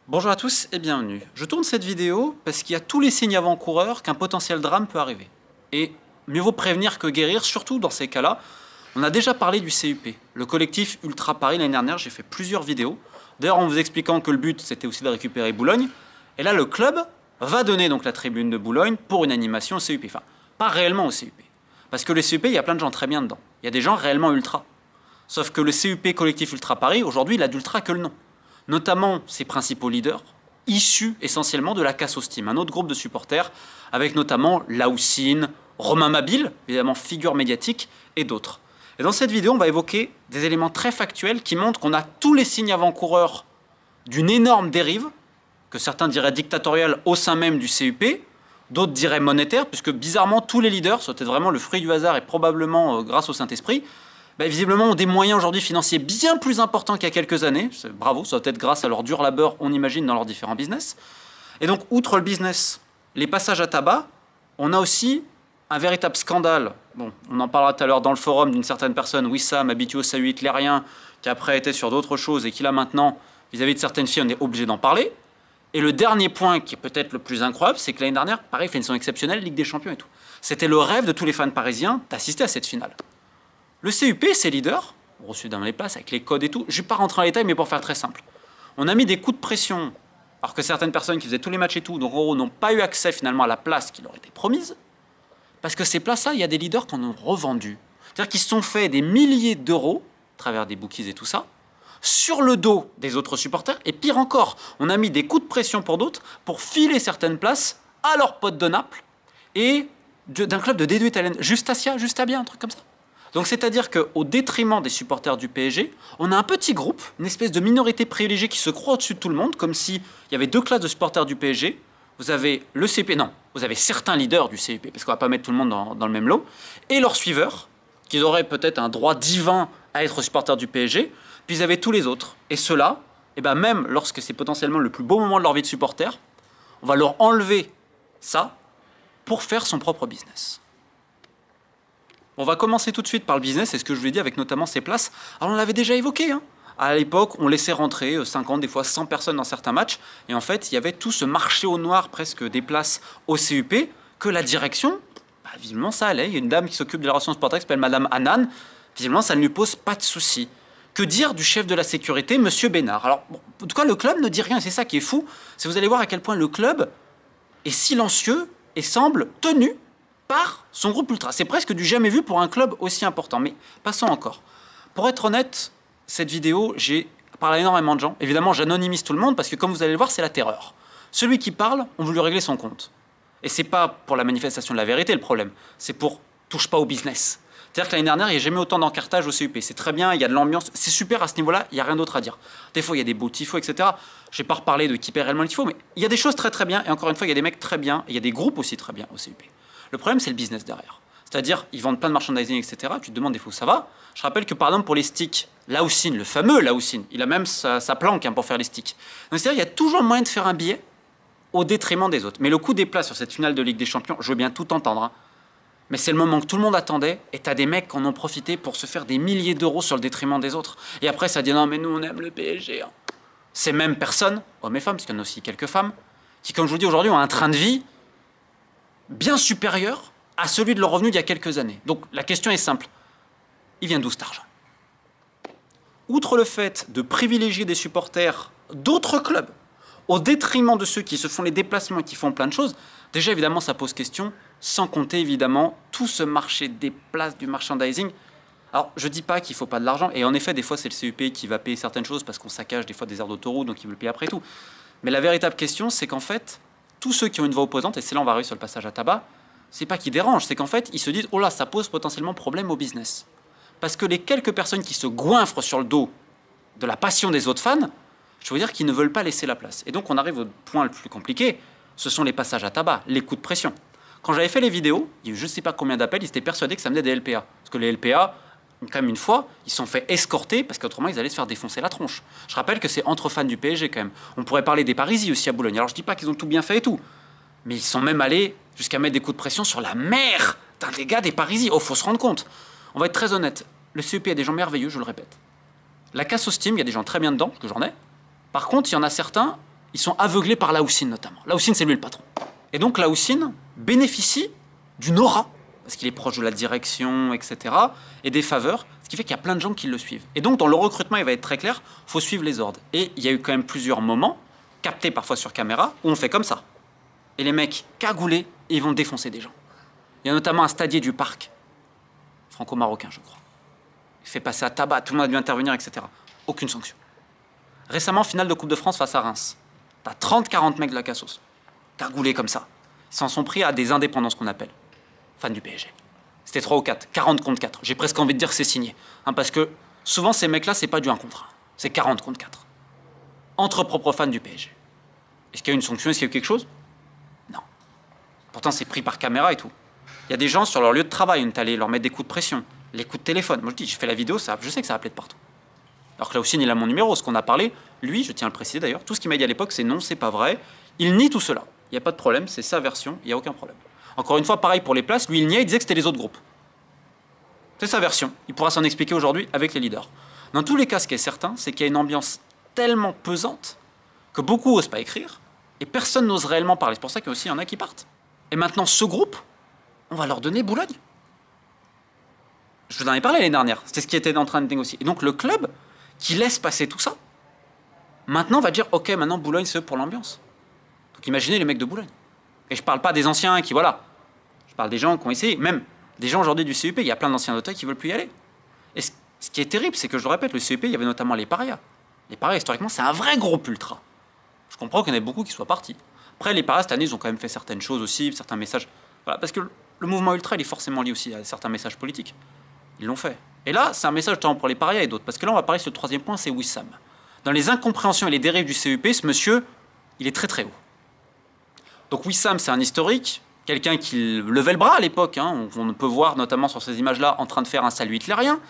Bonjour à tous et bienvenue. Je tourne cette vidéo parce qu'il y a tous les signes avant-coureurs qu'un potentiel drame peut arriver. Et mieux vaut prévenir que guérir, surtout dans ces cas-là. On a déjà parlé du CUP, le collectif Ultra Paris l'année dernière, j'ai fait plusieurs vidéos. D'ailleurs en vous expliquant que le but c'était aussi de récupérer Boulogne. Et là le club va donner donc la tribune de Boulogne pour une animation au CUP. Enfin, pas réellement au CUP. Parce que le CUP, il y a plein de gens très bien dedans. Il y a des gens réellement ultra. Sauf que le CUP collectif Ultra Paris, aujourd'hui, il a d'ultra que le nom. Notamment ses principaux leaders, issus essentiellement de la Casse au Steam, un autre groupe de supporters, avec notamment Laoussine, Romain Mabille, évidemment figure médiatique, et d'autres. Et dans cette vidéo, on va évoquer des éléments très factuels qui montrent qu'on a tous les signes avant-coureurs d'une énorme dérive, que certains diraient dictatoriale au sein même du CUP, d'autres diraient monétaire, puisque bizarrement tous les leaders, c'est peut-être vraiment le fruit du hasard et probablement grâce au Saint-Esprit, visiblement ont des moyens aujourd'hui financiers bien plus importants qu'il y a quelques années. Bravo, ça doit être grâce à leur dur labeur, on imagine, dans leurs différents business. Et donc, outre le business, les passages à tabac, on a aussi un véritable scandale. Bon, on en parlera tout à l'heure dans le forum d'une certaine personne, Wissam, habitué au salut hitlérien, qui après était sur d'autres choses et qui là maintenant, vis-à-vis de certaines filles, on est obligé d'en parler. Et le dernier point, qui est peut-être le plus incroyable, c'est que l'année dernière, pareil, fait une saison exceptionnelle, Ligue des Champions et tout. C'était le rêve de tous les fans parisiens d'assister à cette finale. Le CUP, ses leaders, reçus dans les places avec les codes et tout, je ne vais pas rentrer en détail, mais pour faire très simple. On a mis des coups de pression, alors que certaines personnes qui faisaient tous les matchs et tout, donc en gros, n'ont pas eu accès finalement à la place qui leur était promise, parce que ces places-là, il y a des leaders qui en ont revendu. C'est-à-dire qu'ils se sont fait des milliers d'euros, à travers des bookies et tout ça, sur le dos des autres supporters, et pire encore, on a mis des coups de pression pour d'autres, pour filer certaines places à leurs potes de Naples, et d'un club de D2 italienne, Justacia, Justabia, un truc comme ça. Donc c'est-à-dire qu'au détriment des supporters du PSG, on a un petit groupe, une espèce de minorité privilégiée qui se croit au-dessus de tout le monde, comme s'il y avait deux classes de supporters du PSG. Vous avez le CUP, non, vous avez certains leaders du CUP, parce qu'on ne va pas mettre tout le monde dans le même lot, et leurs suiveurs, qui auraient peut-être un droit divin à être supporters du PSG, puis vous avez tous les autres. Et ceux-là, même lorsque c'est potentiellement le plus beau moment de leur vie de supporter, on va leur enlever ça pour faire son propre business. On va commencer tout de suite par le business, c'est ce que je vous ai dit avec notamment ces places. Alors on l'avait déjà évoqué, hein. À l'époque, on laissait rentrer 50, des fois 100 personnes dans certains matchs, et en fait, il y avait tout ce marché au noir presque des places au CUP, que la direction, visiblement ça allait. Il y a une dame qui s'occupe de la relation sportive qui s'appelle Madame Hanan, visiblement ça ne lui pose pas de soucis. Que dire du chef de la sécurité, Monsieur Bénard? Alors, bon, en tout cas, le club ne dit rien, c'est ça qui est fou, c'est vous allez voir à quel point le club est silencieux et semble tenu par son groupe ultra. C'est presque du jamais vu pour un club aussi important. Mais passons encore. Pour être honnête, cette vidéo, j'ai parlé à énormément de gens. Évidemment, j'anonymise tout le monde parce que, comme vous allez le voir, c'est la terreur. Celui qui parle, on veut lui régler son compte. Et c'est pas pour la manifestation de la vérité le problème. C'est pour touche pas au business. C'est-à-dire que l'année dernière, il n'y a jamais autant d'encartage au CUP. C'est très bien, il y a de l'ambiance. C'est super à ce niveau-là, il n'y a rien d'autre à dire. Des fois, il y a des beaux tifos, etc. Je n'ai pas reparlé de qui paie réellement le tifo, mais il y a des choses très très bien. Et encore une fois, il y a des mecs très bien. Et il y a des groupes aussi très bien au CUP. Le problème, c'est le business derrière. C'est-à-dire, ils vendent plein de merchandising, etc. Tu te demandes des fois où ça va. Je rappelle que, par exemple, pour les sticks, Laoussine, le fameux Laoussine, il a même sa planque pour faire les sticks. Donc, c'est-à-dire, il y a toujours moyen de faire un billet au détriment des autres. Mais le coût des places sur cette finale de Ligue des Champions, je veux bien tout entendre, hein. Mais c'est le moment que tout le monde attendait, et t'as des mecs qui en ont profité pour se faire des milliers d'euros sur le détriment des autres. Et après, ça dit non, mais nous, on aime le PSG. Hein. Ces mêmes personnes, hommes et femmes, parce qu'il y en a aussi quelques femmes, qui, comme je vous dis aujourd'hui, ont un train de vie bien supérieur à celui de leur revenu d'il y a quelques années. Donc la question est simple. Il vient d'où cet argent? Outre le fait de privilégier des supporters d'autres clubs au détriment de ceux qui se font les déplacements et qui font plein de choses, déjà évidemment ça pose question, sans compter évidemment tout ce marché des places, du merchandising. Alors je ne dis pas qu'il ne faut pas de l'argent, et en effet des fois c'est le CUP qui va payer certaines choses parce qu'on saccage des fois des aires d'autoroute, donc il veut le payer après tout. Mais la véritable question c'est qu'en fait, tous ceux qui ont une voix opposante, et c'est là on va arriver sur le passage à tabac, c'est pas qu'ils dérangent, c'est qu'en fait ils se disent oh là ça pose potentiellement problème au business. Parce que les quelques personnes qui se goinfrent sur le dos de la passion des autres fans, je veux dire qu'ils ne veulent pas laisser la place. Et donc on arrive au point le plus compliqué, ce sont les passages à tabac, les coups de pression. Quand j'avais fait les vidéos, il y a eu je ne sais pas combien d'appels, ils étaient persuadés que ça venait des LPA. Parce que les LPA, quand même une fois, ils se sont fait escorter parce qu'autrement ils allaient se faire défoncer la tronche. Je rappelle que c'est entre fans du PSG quand même. On pourrait parler des Parisiens aussi à Boulogne. Alors je ne dis pas qu'ils ont tout bien fait et tout, mais ils sont même allés jusqu'à mettre des coups de pression sur la mère d'un des gars des Parisiens. Oh, faut se rendre compte. On va être très honnête. Le CUP a des gens merveilleux, je le répète. La Casse au Steam, il y a des gens très bien dedans, que j'en ai. Par contre, il y en a certains, ils sont aveuglés par Laoussine notamment. Laoussine, c'est lui le patron. Et donc Laoussine bénéficie d'une aura, parce qu'il est proche de la direction, etc., et des faveurs, ce qui fait qu'il y a plein de gens qui le suivent. Et donc dans le recrutement, il va être très clair, il faut suivre les ordres. Et il y a eu quand même plusieurs moments, captés parfois sur caméra, où on fait comme ça. Et les mecs cagoulés, ils vont défoncer des gens. Il y a notamment un stadier du parc, franco-marocain, je crois. Il fait passer à tabac, tout le monde a dû intervenir, etc. Aucune sanction. Récemment, finale de Coupe de France face à Reims. T'as 30-40 mecs de la Cassos, cagoulés comme ça. Ils s'en sont pris à des indépendants, ce qu'on appelle, fans du PSG. C'était 3 ou 4, 40 contre 4. J'ai presque envie de dire que c'est signé. Parce que souvent, ces mecs-là, c'est pas du 1 contre 1. C'est 40 contre 4. Entre propres fans du PSG. Est-ce qu'il y a une sanction? Est-ce qu'il y a eu quelque chose? Non. Pourtant, c'est pris par caméra et tout. Il y a des gens sur leur lieu de travail, on est allé leur mettre des coups de pression, les coups de téléphone. Moi, je dis, j'ai fait la vidéo, je sais que ça a appelé de partout. Alors que là aussi, il a mon numéro. Ce qu'on a parlé, lui, je tiens à le préciser d'ailleurs, tout ce qu'il m'a dit à l'époque, c'est non, c'est pas vrai. Il nie tout cela. Il n'y a pas de problème, c'est sa version, il n'y a aucun problème. Encore une fois, pareil pour les places, lui, il niait, il disait que c'était les autres groupes. C'est sa version. Il pourra s'en expliquer aujourd'hui avec les leaders. Dans tous les cas, ce qui est certain, c'est qu'il y a une ambiance tellement pesante que beaucoup n'osent pas écrire et personne n'ose réellement parler. C'est pour ça qu'il y a aussi y en a qui partent. Et maintenant, ce groupe, on va leur donner Boulogne. Je vous en ai parlé l'année dernière. C'était ce qui était en train de négocier. Et donc, le club qui laisse passer tout ça, maintenant va dire, OK, maintenant, Boulogne, c'est eux pour l'ambiance. Donc, imaginez les mecs de Boulogne. Et je ne parle pas des anciens qui, voilà. Je parle des gens qui ont essayé. Même des gens aujourd'hui du CEP, il y a plein d'anciens d'Auteuil qui ne veulent plus y aller. Et ce qui est terrible, c'est que, je le répète, le CEP, il y avait notamment les parias. Les parias, historiquement, c'est un vrai groupe ultra. Je comprends qu'il y en ait beaucoup qui soient partis. Après, les parias, cette année, ils ont quand même fait certaines choses aussi, certains messages. Voilà, parce que le mouvement ultra, il est forcément lié aussi à certains messages politiques. Ils l'ont fait. Et là, c'est un message notamment pour les parias et d'autres. Parce que là, on va parler sur le troisième point, c'est Wissam. Dans les incompréhensions et les dérives du CEP, ce monsieur, il est très très haut. Donc Wissam, c'est un historique, quelqu'un qui levait le bras à l'époque. On peut voir notamment sur ces images-là en train de faire un salut hitlérien.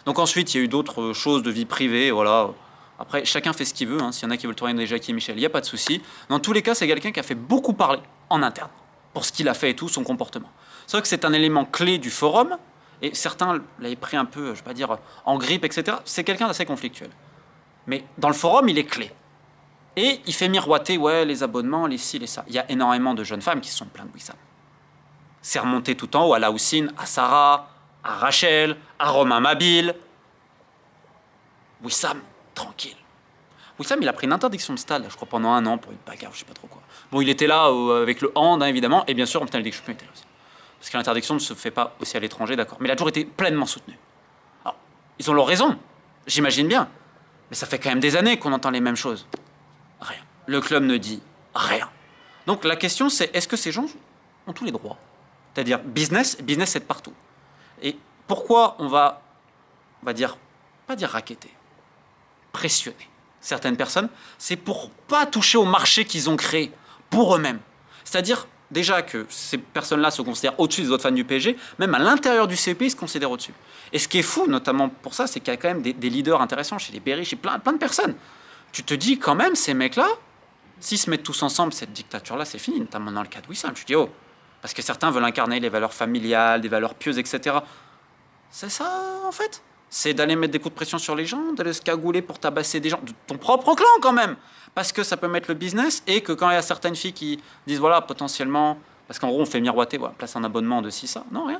Donc ensuite, il y a eu d'autres choses de vie privée, voilà. Après, chacun fait ce qu'il veut. S'il y en a qui veulent tourner des Jackie et Michel, il n'y a pas de souci. Dans tous les cas, c'est quelqu'un qui a fait beaucoup parler en interne pour ce qu'il a fait et tout, son comportement. C'est vrai que c'est un élément clé du forum, et certains l'avaient pris un peu, je ne vais pas dire, en grippe, etc. C'est quelqu'un d'assez conflictuel. Mais dans le forum, il est clé. Et il fait miroiter, ouais, les abonnements, les ci, les ça. Il y a énormément de jeunes femmes qui sont pleines de Wissam. C'est remonté tout en haut à Laoussine, à Sarah, à Rachel, à Romain Mabille. Wissam, tranquille. Wissam, il a pris une interdiction de stade, je crois, pendant 1 an pour une bagarre, je sais pas trop quoi. Bon, il était là avec le hand, évidemment, et bien sûr, en putain, le champion était là aussi. Parce que l'interdiction ne se fait pas aussi à l'étranger, d'accord. Mais il a toujours été pleinement soutenu. Alors, ils ont leur raison, j'imagine bien. Mais ça fait quand même des années qu'on entend les mêmes choses. Rien. Le club ne dit rien. Donc la question, c'est est-ce que ces gens ont tous les droits? C'est-à-dire, business c'est de partout. Et pourquoi on va dire, pas dire racketter, pressionner certaines personnes, c'est pour pas toucher au marché qu'ils ont créé pour eux-mêmes. C'est-à-dire déjà que ces personnes-là se considèrent au-dessus des autres fans du PSG, même à l'intérieur du CEP, ils se considèrent au-dessus. Et ce qui est fou, notamment pour ça, c'est qu'il y a quand même des leaders intéressants chez les Berry, chez plein de personnes. Tu te dis quand même, ces mecs-là, s'ils se mettent tous ensemble, cette dictature-là, c'est fini, notamment dans le cas de Wissam. Tu te dis, oh, parce que certains veulent incarner les valeurs familiales, des valeurs pieuses, etc. C'est ça, en fait. C'est d'aller mettre des coups de pression sur les gens, d'aller se cagouler pour tabasser des gens, de ton propre clan quand même. Parce que ça peut mettre le business, et que quand il y a certaines filles qui disent, voilà, potentiellement, parce qu'en gros, on fait miroiter, voilà, place un abonnement de ci, ça. Non, rien.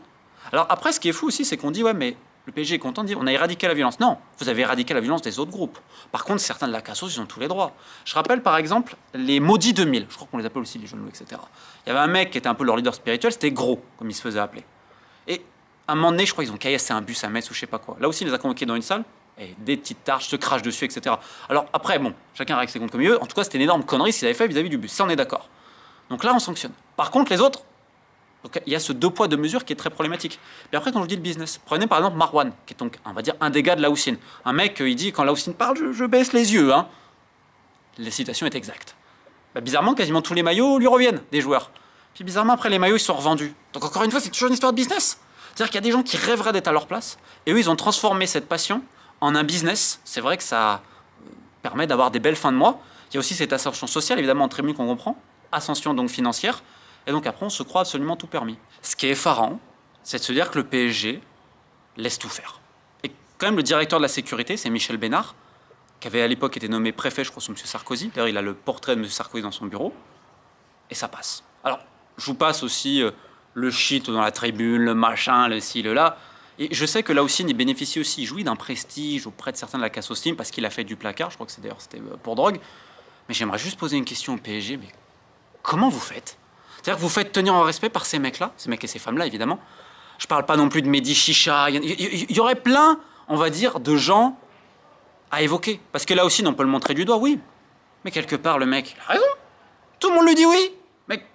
Alors après, ce qui est fou aussi, c'est qu'on dit, ouais, mais le PSG est content de dire, on a éradiqué la violence. Non, vous avez éradiqué la violence des autres groupes. Par contre, certains de la Cassos, ils ont tous les droits. Je rappelle, par exemple, les maudits 2000. Je crois qu'on les appelle aussi les jeunes loups, etc. Il y avait un mec qui était un peu leur leader spirituel, c'était Gros, comme il se faisait appeler. Et à un moment donné, je crois qu'ils ont caillassé un bus à Metz ou je sais pas quoi. Là aussi, il les a convoqués dans une salle, et des petites tarches se crachent dessus, etc. Alors après, bon, chacun règle ses comptes comme il veut. En tout cas, c'était une énorme connerie s'ils avaient fait vis-à-vis du bus. Ça, on est d'accord. Donc là, on sanctionne. Par contre, les autres, donc, il y a ce 2 poids 2 mesures qui est très problématique. Et après, quand je dis le business, prenez par exemple Marwan, qui est donc, on va dire, un des gars de Laoussine. Un mec, il dit, quand Laoussine parle, je baisse les yeux. La citation est exacte. Bah, bizarrement, quasiment tous les maillots lui reviennent, des joueurs. Puis bizarrement, après, les maillots, ils sont revendus. Donc encore une fois, c'est toujours une histoire de business. C'est-à-dire qu'il y a des gens qui rêveraient d'être à leur place, et eux, ils ont transformé cette passion en un business. C'est vrai que ça permet d'avoir des belles fins de mois. Il y a aussi cette ascension sociale, évidemment, en tribune qu'on comprend. Ascension donc financière. Et donc après, on se croit absolument tout permis. Ce qui est effarant, c'est de se dire que le PSG laisse tout faire. Et quand même, le directeur de la sécurité, c'est Michel Bénard, qui avait à l'époque été nommé préfet, je crois, sous M. Sarkozy. D'ailleurs, il a le portrait de M. Sarkozy dans son bureau. Et ça passe. Alors, je vous passe aussi le shit dans la tribune, le machin, le ci, le là. Et je sais que Lausienne, il bénéficie aussi, il jouit d'un prestige auprès de certains de la casse au steam parce qu'il a fait du placard. Je crois que c'était pour drogue. Mais j'aimerais juste poser une question au PSG. Mais comment vous faites? C'est-à-dire que vous faites tenir en respect par ces mecs-là, ces mecs et ces femmes-là, évidemment. Je parle pas non plus de Mehdi Chicha. Il y aurait plein, on va dire, de gens à évoquer. Parce que là aussi, on peut le montrer du doigt, oui. Mais quelque part, le mec, il a raison. Tout le monde lui dit oui. Mais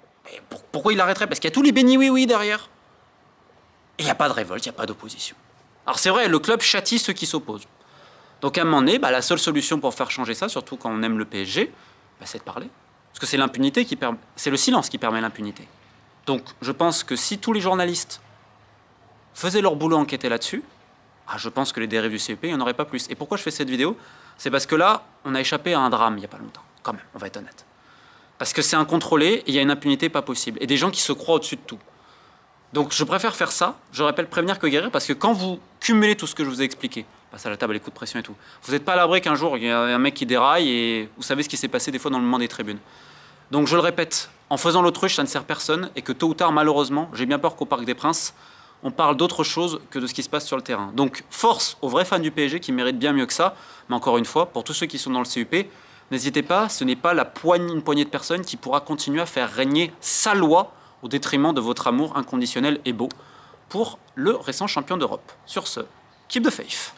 pourquoi il arrêterait? Parce qu'il y a tous les bénis oui derrière. Et il n'y a pas de révolte, il n'y a pas d'opposition. Alors c'est vrai, le club châtie ceux qui s'opposent. Donc à un moment donné, la seule solution pour faire changer ça, surtout quand on aime le PSG, c'est de parler. Parce que c'est l'impunité qui permet, c'est le silence qui permet l'impunité. Donc je pense que si tous les journalistes faisaient leur boulot, enquêtaient là-dessus, je pense que les dérives du CEP, il n'y en aurait pas plus. Et pourquoi je fais cette vidéo? C'est parce que là, on a échappé à un drame il n'y a pas longtemps. Quand même, on va être honnête. Parce que c'est incontrôlé et il y a une impunité pas possible. Et des gens qui se croient au-dessus de tout. Donc je préfère faire ça, je rappelle prévenir que guérir, parce que quand vous cumulez tout ce que je vous ai expliqué, passe à la table, les coups de pression et tout, vous n'êtes pas à l'abri qu'un jour il y a un mec qui déraille et vous savez ce qui s'est passé des fois dans le moment des tribunes. Donc je le répète, en faisant l'autruche, ça ne sert personne et que tôt ou tard, malheureusement, j'ai bien peur qu'au Parc des Princes, on parle d'autre chose que de ce qui se passe sur le terrain. Donc force aux vrais fans du PSG qui méritent bien mieux que ça, mais encore une fois, pour tous ceux qui sont dans le CUP, n'hésitez pas, ce n'est pas une poignée de personnes qui pourra continuer à faire régner sa loi au détriment de votre amour inconditionnel et beau pour le récent champion d'Europe. Sur ce, keep the faith.